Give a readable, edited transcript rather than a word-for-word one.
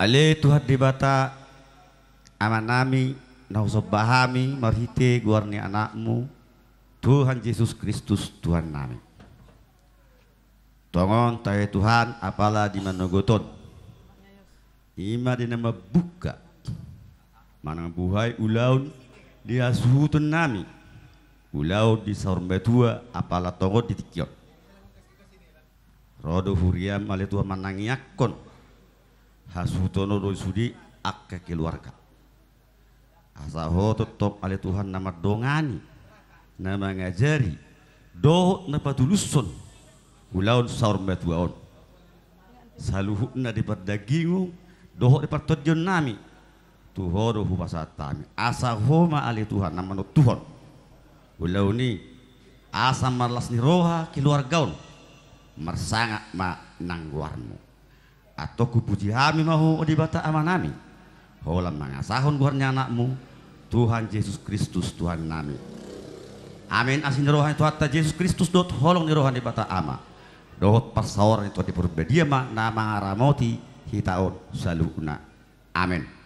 Ale Tuhan di bata amanami nausobahami marhite guarni anakmu Tuhan Yesus Kristus Tuhan nami. Tongon tayo Tuhan apala di manogoton. Ima di nama buka. Manang buhay ulaun di asuhutun nami. Ulaun di saurbetua apala tongon di tikyon. Rodo huriam ale Tuhan manangiakon. Hasutono doi sudi akka keluarga. Asaho tetap ale Tuhan nama dongani, nama ngajari, doh na patuluson, ulaun saur betuaon. Saluhukna di perdagingu, doh di pertodjon nami, tuho doh pasatami. Asaho ma ale Tuhan nama no Tuhan. Ulauni asa marlas ni roha keluargaon, marsangak ma nangguarmu. Atau kupuji kami mahu di bata amanami holam mangasahon guarnya anakmu Tuhan Yesus Kristus Tuhan nami. Amin asin rohan itu hatta Yesus Kristus dot holong ni rohan di bata ama dot pasawar itu di purbedia ma nama aramoti hitaon saluna. Amin.